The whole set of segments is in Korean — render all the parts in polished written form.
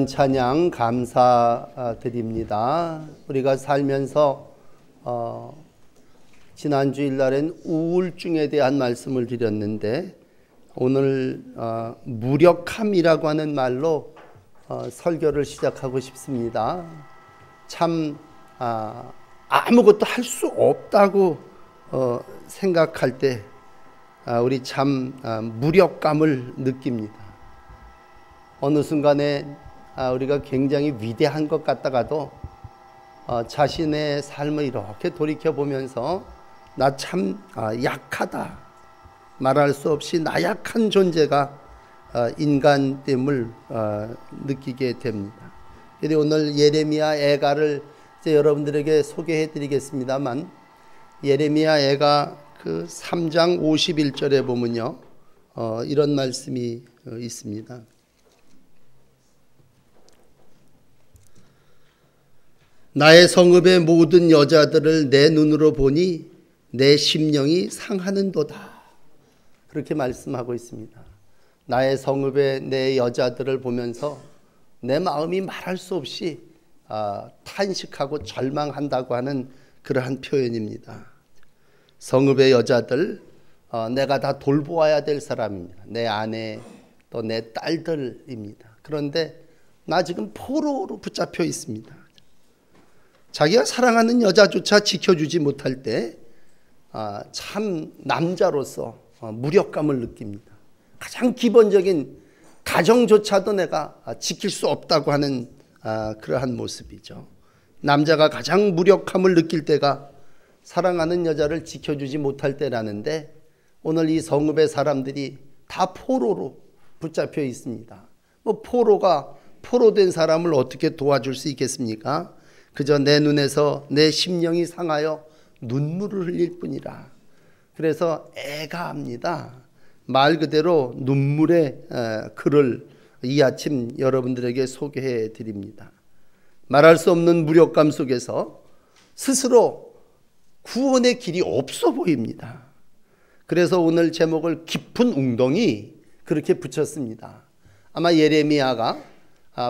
찬양 감사드립니다. 우리가 살면서 지난 주일날엔 우울증에 대한 말씀을 드렸는데 오늘 무력함이라고 하는 말로 설교를 시작하고 싶습니다. 참 아무것도 할 수 없다고 생각할 때 우리 참 무력감을 느낍니다. 어느 순간에 우리가 굉장히 위대한 것 같다가도 자신의 삶을 이렇게 돌이켜보면서 나 참 약하다, 말할 수 없이 나약한 존재가 인간됨을 느끼게 됩니다. 그래서 오늘 예레미야 애가를 이제 여러분들에게 소개해 드리겠습니다만, 예레미야 애가 그 3장 51절에 보면요, 이런 말씀이 있습니다. 나의 성읍의 모든 여자들을 내 눈으로 보니 내 심령이 상하는도다. 그렇게 말씀하고 있습니다. 나의 성읍의 내 여자들을 보면서 내 마음이 말할 수 없이 탄식하고 절망한다고 하는 그러한 표현입니다. 성읍의 여자들, 내가 다 돌보아야 될 사람입니다. 내 아내 또 내 딸들입니다. 그런데 나 지금 포로로 붙잡혀 있습니다. 자기가 사랑하는 여자조차 지켜주지 못할 때 참 남자로서 무력감을 느낍니다. 가장 기본적인 가정조차도 내가 지킬 수 없다고 하는 그러한 모습이죠. 남자가 가장 무력함을 느낄 때가 사랑하는 여자를 지켜주지 못할 때라는데, 오늘 이 성읍의 사람들이 다 포로로 붙잡혀 있습니다. 포로된 사람을 어떻게 도와줄 수 있겠습니까? 그저 내 눈에서 내 심령이 상하여 눈물을 흘릴 뿐이라. 그래서 애가합니다. 말 그대로 눈물의 글을 이 아침 여러분들에게 소개해 드립니다. 말할 수 없는 무력감 속에서 스스로 구원의 길이 없어 보입니다. 그래서 오늘 제목을 깊은 웅덩이 그렇게 붙였습니다. 아마 예레미야가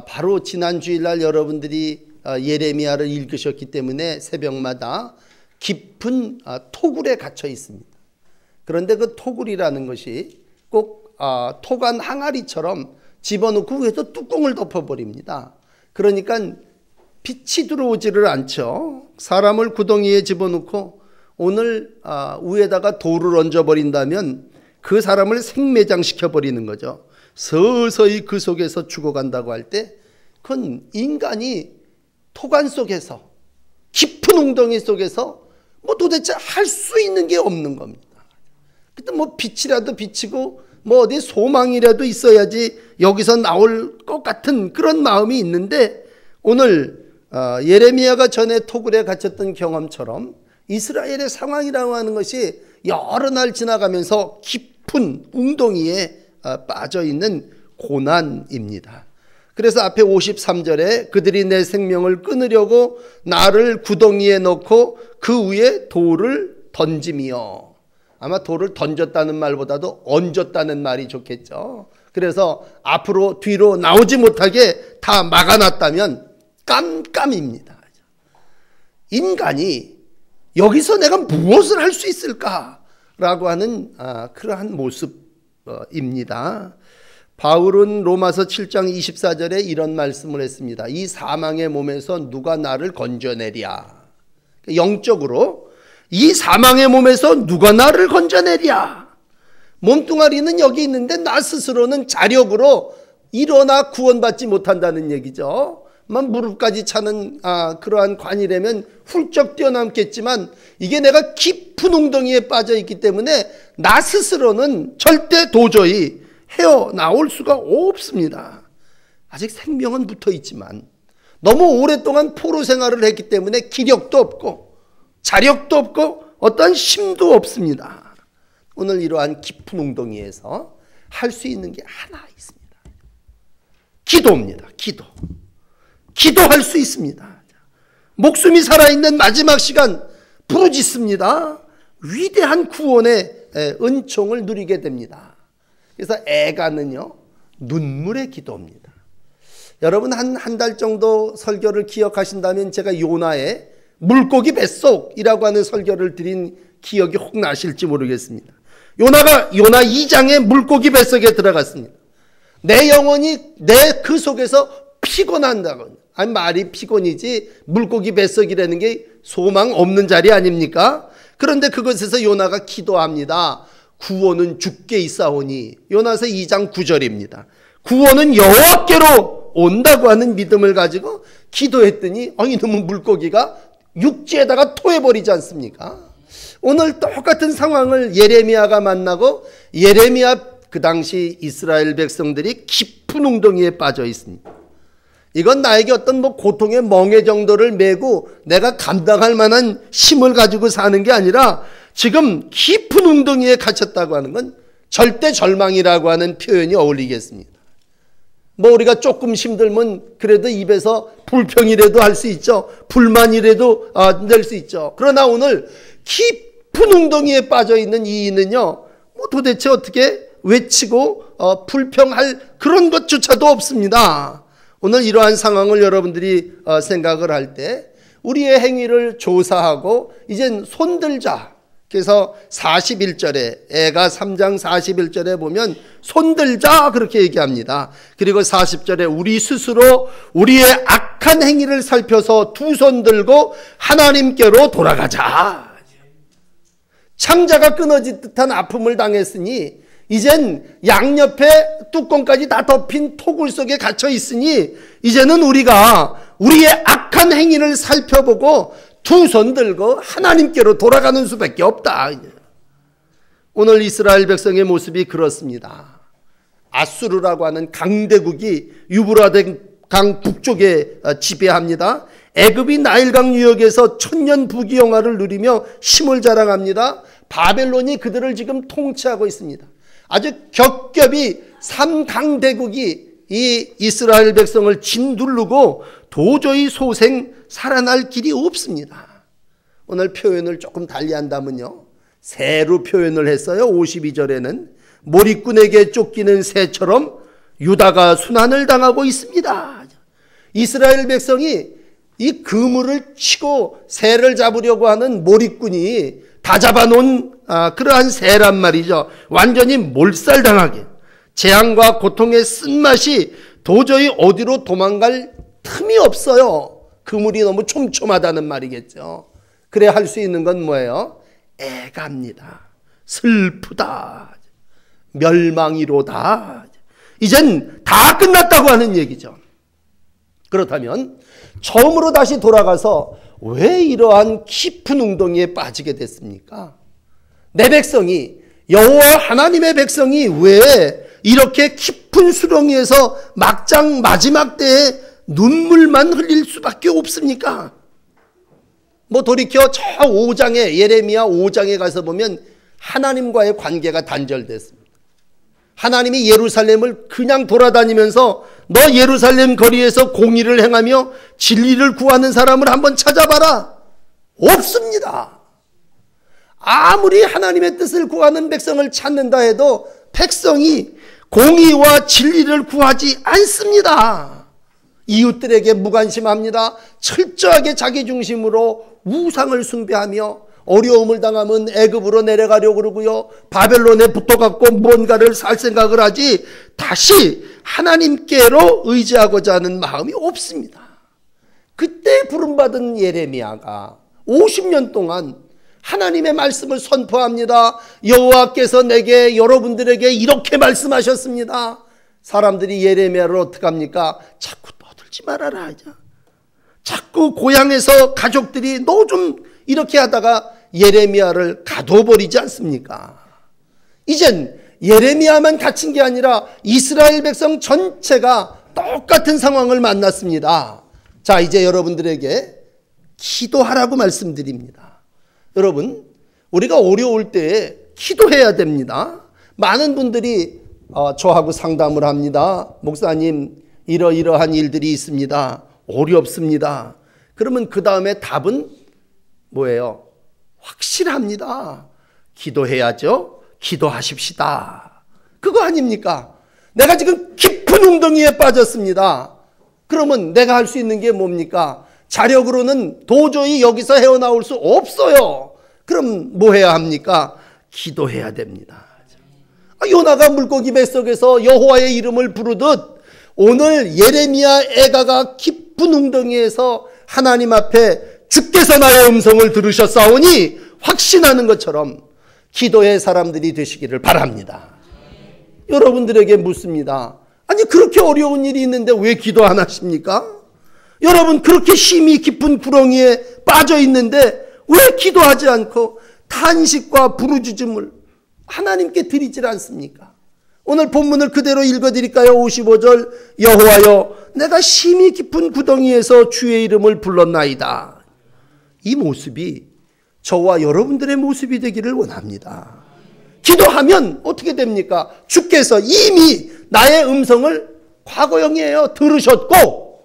바로 지난 주일날 여러분들이 예레미야를 읽으셨기 때문에 새벽마다 깊은 토굴에 갇혀 있습니다. 그런데 그 토굴이라는 것이 꼭 토간 항아리처럼 집어넣고 위에서 뚜껑을 덮어버립니다. 그러니까 빛이 들어오지를 않죠. 사람을 구덩이에 집어넣고 오늘 위에다가 돌을 얹어버린다면 그 사람을 생매장시켜버리는 거죠. 서서히 그 속에서 죽어간다고 할 때 그건 인간이 토간 속에서, 깊은 웅덩이 속에서 도대체 할 수 있는 게 없는 겁니다. 그때 빛이라도 비치고 어디 소망이라도 있어야지 여기서 나올 것 같은 그런 마음이 있는데, 오늘 예레미야가 전에 토굴에 갇혔던 경험처럼 이스라엘의 상황이라고 하는 것이 여러 날 지나가면서 깊은 웅덩이에 빠져 있는 고난입니다. 그래서 앞에 53절에 그들이 내 생명을 끊으려고 나를 구덩이에 넣고 그 위에 돌을 던짐이요. 아마 돌을 던졌다는 말보다도 얹었다는 말이 좋겠죠. 그래서 앞으로 뒤로 나오지 못하게 다 막아놨다면 깜깜입니다. 인간이 여기서 내가 무엇을 할 수 있을까라고 하는 그러한 모습입니다. 바울은 로마서 7장 24절에 이런 말씀을 했습니다. 이 사망의 몸에서 누가 나를 건져내랴. 영적으로 이 사망의 몸에서 누가 나를 건져내랴. 몸뚱아리는 여기 있는데 나 스스로는 자력으로 일어나 구원받지 못한다는 얘기죠. 무릎까지 차는 그러한 관이라면 훌쩍 뛰어넘겠지만, 이게 내가 깊은 웅덩이에 빠져 있기 때문에 나 스스로는 절대 도저히 헤어나올 수가 없습니다. 아직 생명은 붙어 있지만 너무 오랫동안 포로 생활을 했기 때문에 기력도 없고 자력도 없고 어떠한 힘도 없습니다. 오늘 이러한 깊은 웅덩이에서 할 수 있는 게 하나 있습니다. 기도입니다. 기도할 수 있습니다. 목숨이 살아있는 마지막 시간 부르짖습니다. 위대한 구원의 은총을 누리게 됩니다. 그래서 애가는요, 눈물의 기도입니다. 여러분 한 달 정도 설교를 기억하신다면 제가 요나의 물고기 뱃속이라고 하는 설교를 드린 기억이 혹 나실지 모르겠습니다. 요나가 요나 2장에 물고기 뱃속에 들어갔습니다. 내 영혼이 내 그 속에서 피곤한다고. 아니 말이 피곤이지 물고기 뱃속이라는 게 소망 없는 자리 아닙니까? 그런데 그것에서 요나가 기도합니다. 구원은 주께 있사오니. 요나서 2장 9절입니다. 구원은 여호와께로 온다고 하는 믿음을 가지고 기도했더니 이놈의 물고기가 육지에다가 토해버리지 않습니까? 오늘 똑같은 상황을 예레미야가 만나고 예레미야 그 당시 이스라엘 백성들이 깊은 웅덩이에 빠져 있습니다. 이건 나에게 어떤 고통의 멍에 정도를 메고 내가 감당할 만한 힘을 가지고 사는 게 아니라 지금 깊은 웅덩이에 갇혔다고 하는 건 절대 절망이라고 하는 표현이 어울리겠습니다. 우리가 조금 힘들면 그래도 입에서 불평이라도 할 수 있죠. 불만이라도 낼 수 있죠. 그러나 오늘 깊은 웅덩이에 빠져 있는 이인은요, 도대체 어떻게 외치고 불평할 그런 것조차도 없습니다. 오늘 이러한 상황을 여러분들이 생각을 할 때 우리의 행위를 조사하고 이젠 손들자. 그래서 41절에 애가 3장 41절에 보면 손들자 그렇게 얘기합니다. 그리고 40절에 우리 스스로 우리의 악한 행위를 살펴서 두 손 들고 하나님께로 돌아가자. 창자가 끊어질 듯한 아픔을 당했으니 이젠 양옆에 뚜껑까지 다 덮인 토굴 속에 갇혀 있으니 이제는 우리가 우리의 악한 행위를 살펴보고 두 손 들고 하나님께로 돌아가는 수밖에 없다. 오늘 이스라엘 백성의 모습이 그렇습니다. 아수르라고 하는 강대국이 유브라데 강 북쪽에 지배합니다. 애굽이 나일강 유역에서 천년 부귀영화를 누리며 힘을 자랑합니다. 바벨론이 그들을 지금 통치하고 있습니다. 아주 겹겹이 3강대국이 이 이스라엘 백성을 짓누르고 도저히 소생 살아날 길이 없습니다. 오늘 표현을 조금 달리한다면요, 새로 표현을 했어요. 52절에는 몰입꾼에게 쫓기는 새처럼 유다가 순환을 당하고 있습니다. 이스라엘 백성이 이 그물을 치고 새를 잡으려고 하는 몰입꾼이 다 잡아놓은 그러한 새란 말이죠. 완전히 몰살당하게 재앙과 고통의 쓴맛이 도저히 어디로 도망갈 틈이 없어요. 그물이 너무 촘촘하다는 말이겠죠. 그래 할 수 있는 건 뭐예요? 애갑니다. 슬프다. 멸망이로다. 이젠 다 끝났다고 하는 얘기죠. 그렇다면 처음으로 다시 돌아가서 왜 이러한 깊은 웅덩이에 빠지게 됐습니까? 내 백성이, 여호와 하나님의 백성이 왜 이렇게 깊은 수렁이에서 막장 마지막 때에 눈물만 흘릴 수밖에 없습니까? 돌이켜 저 5장에 예레미야 5장에 가서 보면 하나님과의 관계가 단절됐습니다. 하나님이 예루살렘을 그냥 돌아다니면서 너 예루살렘 거리에서 공의를 행하며 진리를 구하는 사람을 한번 찾아봐라. 없습니다. 아무리 하나님의 뜻을 구하는 백성을 찾는다 해도 백성이 공의와 진리를 구하지 않습니다. 이웃들에게 무관심합니다. 철저하게 자기 중심으로 우상을 숭배하며 어려움을 당하면 애굽으로 내려가려고 그러고요. 바벨론에 붙어갖고 뭔가를 살 생각을 하지 다시 하나님께로 의지하고자 하는 마음이 없습니다. 그때 부름받은 예레미야가 50년 동안 하나님의 말씀을 선포합니다. 여호와께서 내게 여러분들에게 이렇게 말씀하셨습니다. 사람들이 예레미야를 어떻게 합니까? 자꾸 떠들지 말아라. 자꾸 고향에서 가족들이 너 좀 이렇게 하다가 예레미야를 가둬버리지 않습니까? 이젠 예레미야만 갇힌 게 아니라 이스라엘 백성 전체가 똑같은 상황을 만났습니다. 자, 이제 여러분들에게 기도하라고 말씀드립니다. 여러분, 우리가 어려울 때 기도해야 됩니다. 많은 분들이 저하고 상담을 합니다. 목사님, 이러이러한 일들이 있습니다. 어렵습니다. 그러면 그 다음에 답은 뭐예요? 확실합니다. 기도해야죠. 기도하십시다. 그거 아닙니까? 내가 지금 깊은 웅덩이에 빠졌습니다. 그러면 내가 할 수 있는 게 뭡니까? 자력으로는 도저히 여기서 헤어나올 수 없어요. 그럼 뭐 해야 합니까? 기도해야 됩니다. 요나가 물고기 뱃속에서 여호와의 이름을 부르듯 오늘 예레미야 애가가 깊은 웅덩이에서 하나님 앞에 주께서 나의 음성을 들으셨사오니 확신하는 것처럼 기도의 사람들이 되시기를 바랍니다. 여러분들에게 묻습니다. 아니 그렇게 어려운 일이 있는데 왜 기도 안 하십니까? 여러분 그렇게 심히 깊은 구렁이에 빠져 있는데 왜 기도하지 않고 탄식과 부르짖음을 하나님께 드리질 않습니까? 오늘 본문을 그대로 읽어드릴까요? 55절 여호와여 내가 심히 깊은 구덩이에서 주의 이름을 불렀나이다. 이 모습이 저와 여러분들의 모습이 되기를 원합니다. 기도하면 어떻게 됩니까? 주께서 이미 나의 음성을 과거형이에요. 들으셨고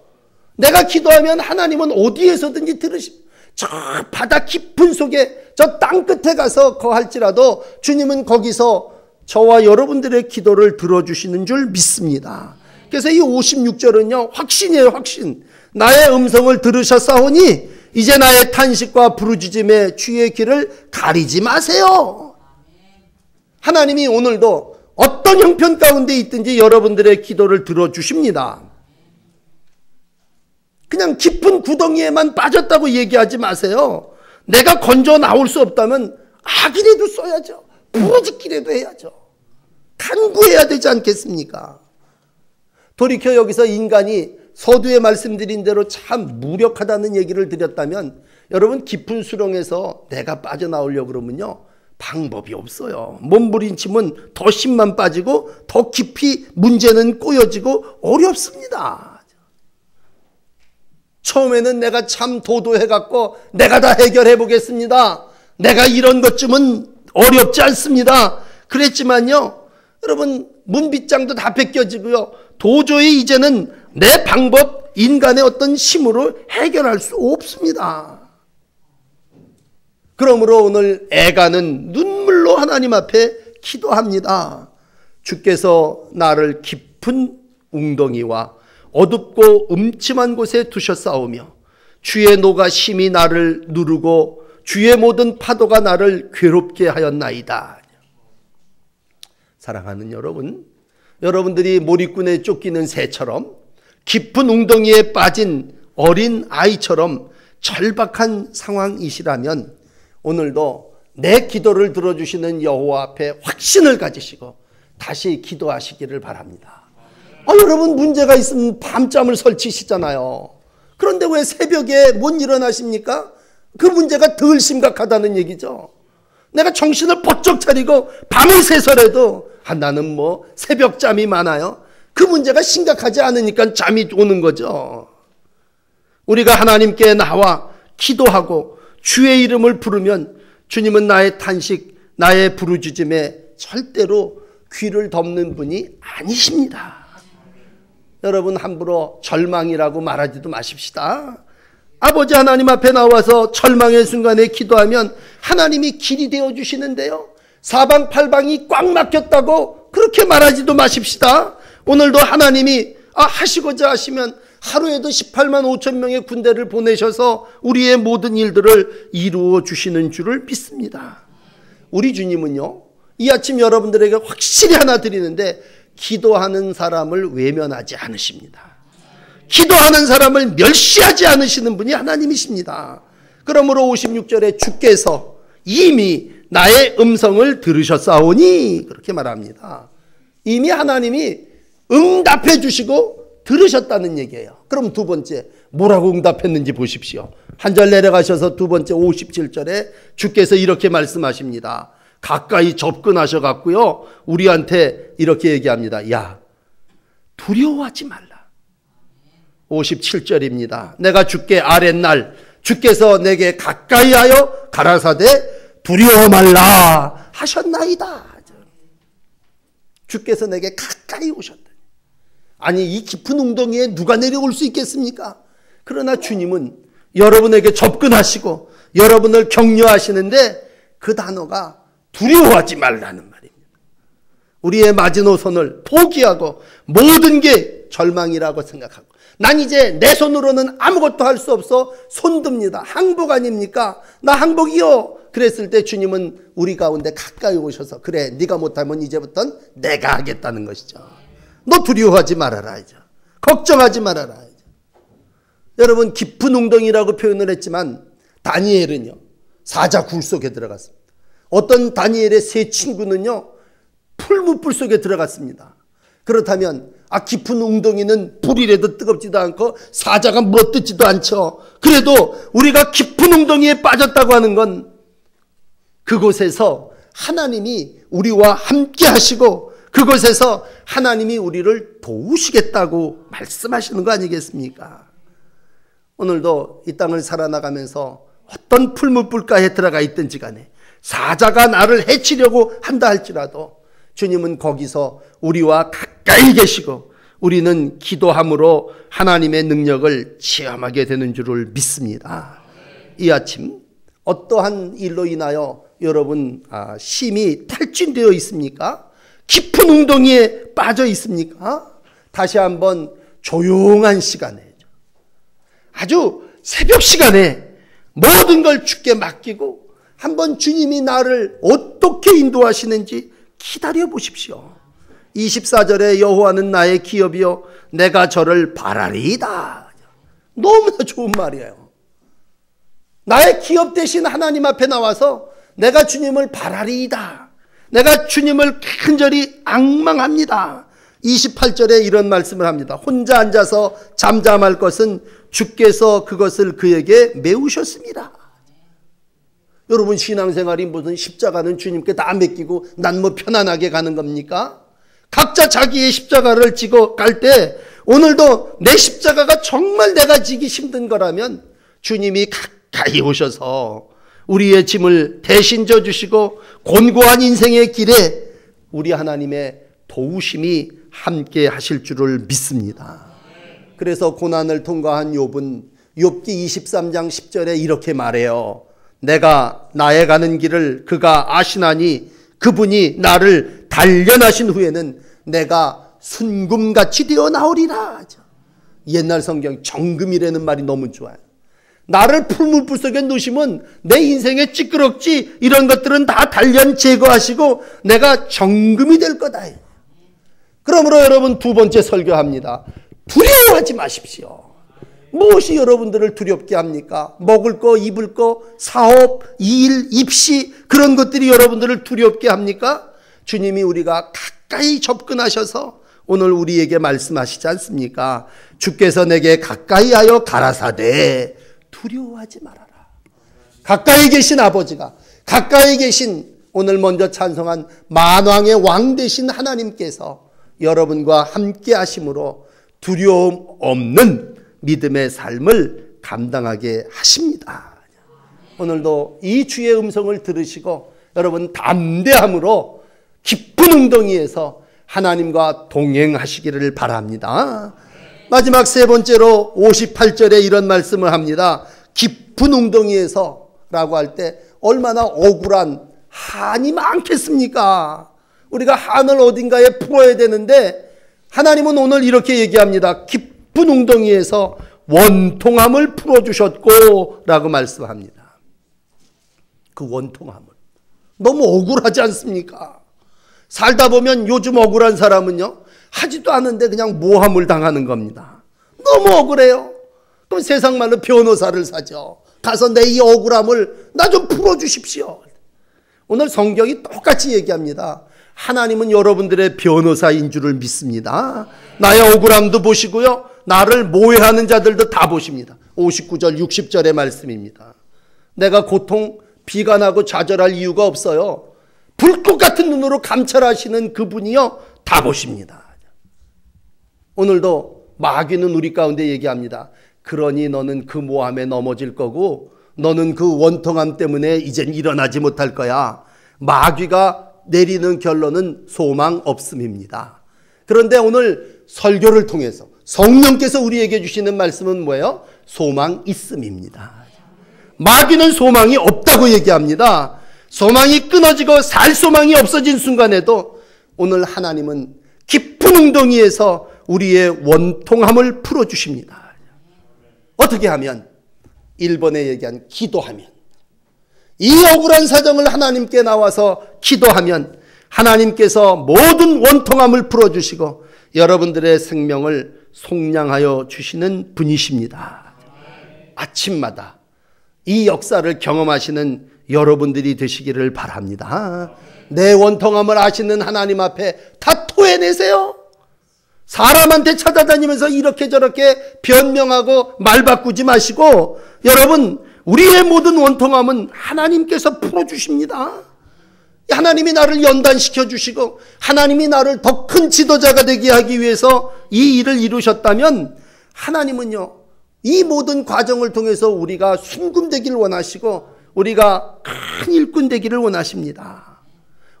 내가 기도하면 하나님은 어디에서든지 들으십니다. 저 바다 깊은 속에 저 땅 끝에 가서 거할지라도 주님은 거기서 저와 여러분들의 기도를 들어주시는 줄 믿습니다. 그래서 이 56절은요 확신이에요. 확신. 나의 음성을 들으셨사오니 이제 나의 탄식과 부르짖음에 주의 귀를 가리지 마세요. 하나님이 오늘도 어떤 형편 가운데 있든지 여러분들의 기도를 들어주십니다. 그냥 깊은 구덩이에만 빠졌다고 얘기하지 마세요. 내가 건져 나올 수 없다면 악이라도 써야죠. 부르짖기라도 해야죠. 간구해야 되지 않겠습니까? 돌이켜 여기서 인간이 서두에 말씀드린 대로 참 무력하다는 얘기를 드렸다면 여러분 깊은 수렁에서 내가 빠져나오려고 그러면요 방법이 없어요. 몸부림치면 더 심만 빠지고 더 깊이 문제는 꼬여지고 어렵습니다. 처음에는 내가 참 도도해갖고 내가 다 해결해 보겠습니다. 내가 이런 것쯤은 어렵지 않습니다. 그랬지만요 여러분 문빗장도 다 벗겨지고요 도저히 이제는 내 방법 인간의 어떤 힘으로 해결할 수 없습니다. 그러므로 오늘 애가는 눈물로 하나님 앞에 기도합니다. 주께서 나를 깊은 웅덩이와 어둡고 음침한 곳에 두셨사오며 주의 노가 심히 나를 누르고 주의 모든 파도가 나를 괴롭게 하였나이다. 사랑하는 여러분, 여러분들이 몰입꾼에 쫓기는 새처럼 깊은 웅덩이에 빠진 어린 아이처럼 절박한 상황이시라면 오늘도 내 기도를 들어주시는 여호와 앞에 확신을 가지시고 다시 기도하시기를 바랍니다. 여러분 문제가 있으면 밤잠을 설치시잖아요. 그런데 왜 새벽에 못 일어나십니까? 그 문제가 덜 심각하다는 얘기죠. 내가 정신을 번쩍 차리고 밤을 새서라도 나는 뭐 새벽잠이 많아요. 그 문제가 심각하지 않으니까 잠이 오는 거죠. 우리가 하나님께 나와 기도하고 주의 이름을 부르면 주님은 나의 탄식, 나의 부르짖음에 절대로 귀를 덮는 분이 아니십니다. 여러분 함부로 절망이라고 말하지도 마십시다. 아버지 하나님 앞에 나와서 절망의 순간에 기도하면 하나님이 길이 되어주시는데요. 사방팔방이 꽉 막혔다고 그렇게 말하지도 마십시다. 오늘도 하나님이 하시고자 하시면 하루에도 18만 5천 명의 군대를 보내셔서 우리의 모든 일들을 이루어 주시는 줄을 믿습니다. 우리 주님은요, 이 아침 여러분들에게 확실히 하나 드리는데 기도하는 사람을 외면하지 않으십니다. 기도하는 사람을 멸시하지 않으시는 분이 하나님이십니다. 그러므로 56절에 주께서 이미 나의 음성을 들으셨사오니 그렇게 말합니다. 이미 하나님이 응답해 주시고 들으셨다는 얘기예요. 그럼 두 번째 뭐라고 응답했는지 보십시오. 한 절 내려가셔서 두 번째 57절에 주께서 이렇게 말씀하십니다. 가까이 접근하셔 갖고요 우리한테 이렇게 얘기합니다. 야, 두려워하지 말라. 57절입니다. 내가 주께 아랫날 주께서 내게 가까이 하여 가라사대 두려워 말라 하셨나이다. 주께서 내게 가까이 오셨다. 아니 이 깊은 웅덩이에 누가 내려올 수 있겠습니까? 그러나 주님은 여러분에게 접근하시고 여러분을 격려하시는데 그 단어가 두려워하지 말라는 말입니다. 우리의 마지노선을 포기하고 모든 게 절망이라고 생각하고 난 이제 내 손으로는 아무것도 할 수 없어 손듭니다. 항복 아닙니까? 나 항복이요. 그랬을 때 주님은 우리 가운데 가까이 오셔서 그래 네가 못하면 이제부터는 내가 하겠다는 것이죠. 너 두려워하지 말아라. 이제. 걱정하지 말아라. 이제. 여러분 깊은 웅덩이라고 표현을 했지만 다니엘은요. 사자 굴 속에 들어갔습니다. 어떤 다니엘의 세 친구는요. 풀무불 속에 들어갔습니다. 그렇다면 깊은 웅덩이는 불이라도 뜨겁지도 않고 사자가 멋듣지도 않죠. 그래도 우리가 깊은 웅덩이에 빠졌다고 하는 건 그곳에서 하나님이 우리와 함께 하시고 그곳에서 하나님이 우리를 도우시겠다고 말씀하시는 거 아니겠습니까? 오늘도 이 땅을 살아나가면서 어떤 풀무불가에 들어가 있든지 간에 사자가 나를 해치려고 한다 할지라도 주님은 거기서 우리와 가까이 계시고 우리는 기도함으로 하나님의 능력을 체험하게 되는 줄을 믿습니다. 이 아침 어떠한 일로 인하여 여러분 심히 탈진되어 있습니까? 깊은 웅덩이에 빠져 있습니까? 다시 한번 조용한 시간에 아주 새벽 시간에 모든 걸 주께 맡기고 한번 주님이 나를 어떻게 인도하시는지 기다려 보십시오. 24절에 여호와는 나의 기업이요 내가 저를 바라리이다. 너무나 좋은 말이에요. 나의 기업 대신 하나님 앞에 나와서 내가 주님을 바라리이다. 내가 주님을 간절히 앙망합니다. 28절에 이런 말씀을 합니다. 혼자 앉아서 잠잠할 것은 주께서 그것을 그에게 메우셨습니다. 여러분 신앙생활이 무슨 십자가는 주님께 다 맡기고 난 뭐 편안하게 가는 겁니까? 각자 자기의 십자가를 지고 갈 때 오늘도 내 십자가가 정말 내가 지기 힘든 거라면 주님이 가까이 오셔서 우리의 짐을 대신 져주시고 곤고한 인생의 길에 우리 하나님의 도우심이 함께 하실 줄을 믿습니다. 그래서 고난을 통과한 욥은 욥기 23장 10절에 이렇게 말해요. 내가 나의 가는 길을 그가 아시나니 그분이 나를 단련하신 후에는 내가 순금같이 되어 나오리라. 옛날 성경 정금이라는 말이 너무 좋아요. 나를 풀무불 속에 놓으시면 내 인생의 찌끄럭지 이런 것들은 다 단련 제거하시고 내가 정금이 될 거다. 그러므로 여러분 두 번째 설교합니다. 두려워하지 마십시오. 무엇이 여러분들을 두렵게 합니까? 먹을 거, 입을 거, 사업, 일, 입시 그런 것들이 여러분들을 두렵게 합니까? 주님이 우리가 가까이 접근하셔서 오늘 우리에게 말씀하시지 않습니까? 주께서 내게 가까이 하여 가라사대 두려워하지 말아라. 가까이 계신 아버지가 가까이 계신 오늘 먼저 찬송한 만왕의 왕 되신 하나님께서 여러분과 함께 하심으로 두려움 없는 믿음의 삶을 감당하게 하십니다. 오늘도 이 주의 음성을 들으시고 여러분 담대함으로 깊은 웅덩이에서 하나님과 동행하시기를 바랍니다. 마지막 세 번째로 58절에 이런 말씀을 합니다. 깊은 웅덩이에서 라고 할 때 얼마나 억울한 한이 많겠습니까? 우리가 한을 어딘가에 풀어야 되는데 하나님은 오늘 이렇게 얘기합니다. 깊은 웅덩이에서 원통함을 풀어주셨고 라고 말씀합니다. 그 원통함을 너무 억울하지 않습니까? 살다 보면 요즘 억울한 사람은요 하지도 않은데 그냥 모함을 당하는 겁니다. 너무 억울해요. 그럼 세상 말로 변호사를 사죠. 가서 내 이 억울함을 나 좀 풀어주십시오. 오늘 성경이 똑같이 얘기합니다. 하나님은 여러분들의 변호사인 줄을 믿습니다. 나의 억울함도 보시고요. 나를 모해하는 자들도 다 보십니다. 59절 60절의 말씀입니다. 내가 고통 비관하고 좌절할 이유가 없어요. 불꽃 같은 눈으로 감찰하시는 그분이요 다 보십니다. 오늘도 마귀는 우리 가운데 얘기합니다. 그러니 너는 그 모함에 넘어질 거고 너는 그 원통함 때문에 이젠 일어나지 못할 거야. 마귀가 내리는 결론은 소망 없음입니다. 그런데 오늘 설교를 통해서 성령께서 우리에게 주시는 말씀은 뭐예요? 소망 있음입니다. 마귀는 소망이 없다고 얘기합니다. 소망이 끊어지고 살 소망이 없어진 순간에도 오늘 하나님은 깊은 웅덩이에서 우리의 원통함을 풀어주십니다. 어떻게 하면? 1번에 얘기한 기도하면, 이 억울한 사정을 하나님께 나와서 기도하면 하나님께서 모든 원통함을 풀어주시고 여러분들의 생명을 속량하여 주시는 분이십니다. 아침마다 이 역사를 경험하시는 여러분들이 되시기를 바랍니다. 내 원통함을 아시는 하나님 앞에 다 토해내세요. 사람한테 찾아다니면서 이렇게 저렇게 변명하고 말 바꾸지 마시고, 여러분, 우리의 모든 원통함은 하나님께서 풀어주십니다. 하나님이 나를 연단시켜 주시고 하나님이 나를 더 큰 지도자가 되게 하기 위해서 이 일을 이루셨다면, 하나님은요, 이 모든 과정을 통해서 우리가 순금되기를 원하시고 우리가 큰 일꾼 되기를 원하십니다.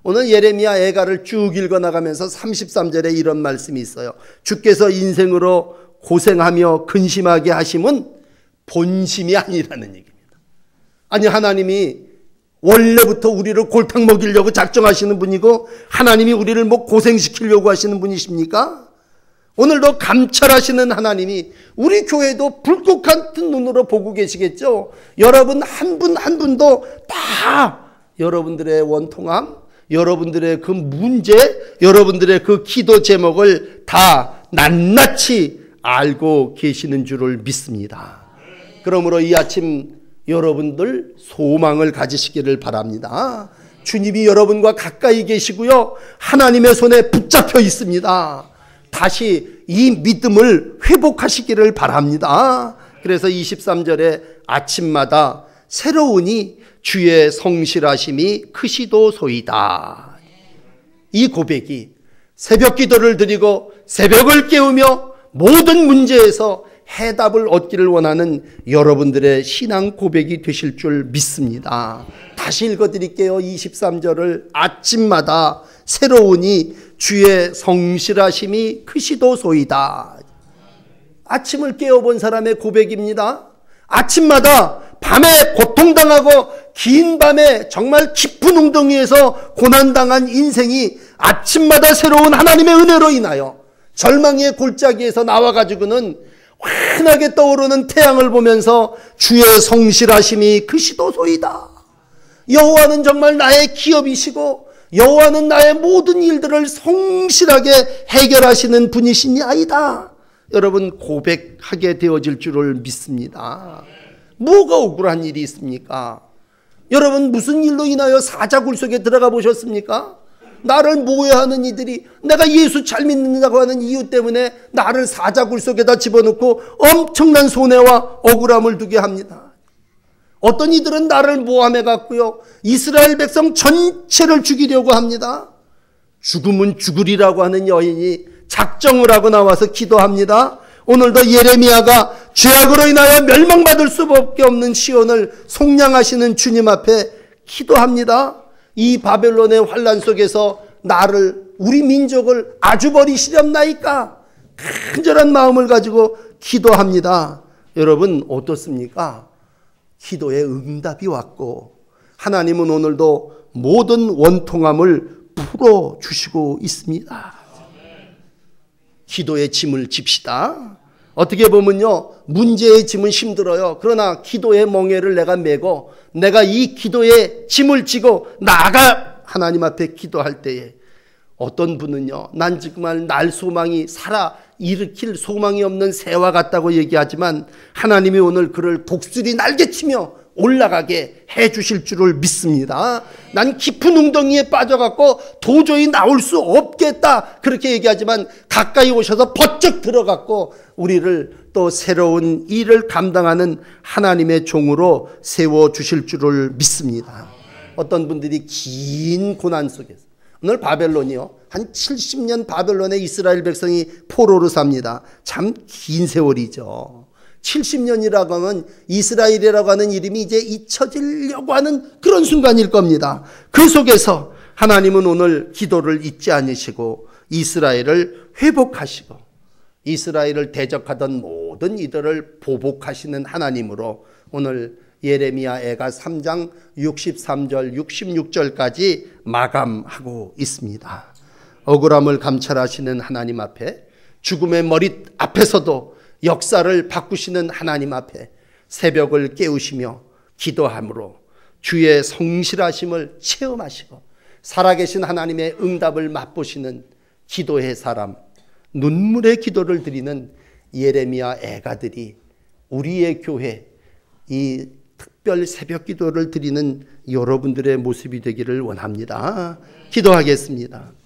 오늘 예레미야 애가를 쭉 읽어나가면서 33절에 이런 말씀이 있어요. 주께서 인생으로 고생하며 근심하게 하심은 본심이 아니라는 얘기입니다. 아니, 하나님이 원래부터 우리를 골탕 먹이려고 작정하시는 분이고 하나님이 우리를 뭐 고생시키려고 하시는 분이십니까? 오늘도 감찰하시는 하나님이 우리 교회도 불꽃 같은 눈으로 보고 계시겠죠. 여러분 한 분 한 분도 다 여러분들의 원통함, 여러분들의 그 문제, 여러분들의 그 기도 제목을 다 낱낱이 알고 계시는 줄을 믿습니다. 그러므로 이 아침 여러분들 소망을 가지시기를 바랍니다. 주님이 여러분과 가까이 계시고요, 하나님의 손에 붙잡혀 있습니다. 다시 이 믿음을 회복하시기를 바랍니다. 그래서 23절에 아침마다 새로우니 주의 성실하심이 크시도소이다. 이 고백이 새벽 기도를 드리고 새벽을 깨우며 모든 문제에서 해답을 얻기를 원하는 여러분들의 신앙 고백이 되실 줄 믿습니다. 다시 읽어드릴게요. 23절을 아침마다 새로우니 주의 성실하심이 크시도소이다. 아침을 깨어본 사람의 고백입니다. 아침마다 밤에 고통당하고 긴 밤에 정말 깊은 웅덩이에서 고난당한 인생이 아침마다 새로운 하나님의 은혜로 인하여 절망의 골짜기에서 나와가지고는 환하게 떠오르는 태양을 보면서 주의 성실하심이 크시도소이다. 여호와는 정말 나의 기업이시고 여호와는 나의 모든 일들을 성실하게 해결하시는 분이시니아이다. 여러분 고백하게 되어질 줄을 믿습니다. 뭐가 억울한 일이 있습니까? 여러분 무슨 일로 인하여 사자굴 속에 들어가 보셨습니까? 나를 모해하는 이들이 내가 예수 잘 믿는다고 하는 이유 때문에 나를 사자굴 속에다 집어넣고 엄청난 손해와 억울함을 두게 합니다. 어떤 이들은 나를 모함해 갖고요, 이스라엘 백성 전체를 죽이려고 합니다. 죽음은 죽으리라고 하는 여인이 작정을 하고 나와서 기도합니다. 오늘도 예레미야가 죄악으로 인하여 멸망받을 수밖에 없는 시온을 속량하시는 주님 앞에 기도합니다. 이 바벨론의 환란 속에서 나를, 우리 민족을 아주 버리시렵나이까? 간절한 마음을 가지고 기도합니다. 여러분 어떻습니까? 기도에 응답이 왔고 하나님은 오늘도 모든 원통함을 풀어주시고 있습니다. 기도의 짐을 집시다. 어떻게 보면요, 문제의 짐은 힘들어요. 그러나 기도의 멍에를 내가 메고 내가 이 기도의 짐을 지고 나아가 하나님 앞에 기도할 때에 어떤 분은요, 난 정말 날 소망이 살아 일으킬 소망이 없는 새와 같다고 얘기하지만 하나님이 오늘 그를 독수리 날개치며 올라가게 해 주실 줄을 믿습니다. 난 깊은 웅덩이에 빠져갖고 도저히 나올 수 없겠다 그렇게 얘기하지만 가까이 오셔서 번쩍 들어갔고 우리를 또 새로운 일을 감당하는 하나님의 종으로 세워주실 줄을 믿습니다. 어떤 분들이 긴 고난 속에서, 오늘 바벨론이요, 한 70년 바벨론의 이스라엘 백성이 포로로 삽니다. 참 긴 세월이죠. 70년이라고 하면 이스라엘이라고 하는 이름이 이제 잊혀지려고 하는 그런 순간일 겁니다. 그 속에서 하나님은 오늘 기도를 잊지 않으시고 이스라엘을 회복하시고 이스라엘을 대적하던 모든 이들을 보복하시는 하나님으로 오늘 예레미야 애가 3장 63절 66절까지 마감하고 있습니다. 억울함을 감찰하시는 하나님 앞에 죽음의 머리 앞에서도 역사를 바꾸시는 하나님 앞에 새벽을 깨우시며 기도함으로 주의 성실하심을 체험하시고 살아계신 하나님의 응답을 맛보시는 기도의 사람, 눈물의 기도를 드리는 예레미야 애가들이 우리의 교회 이 특별 새벽 기도를 드리는 여러분들의 모습이 되기를 원합니다. 기도하겠습니다.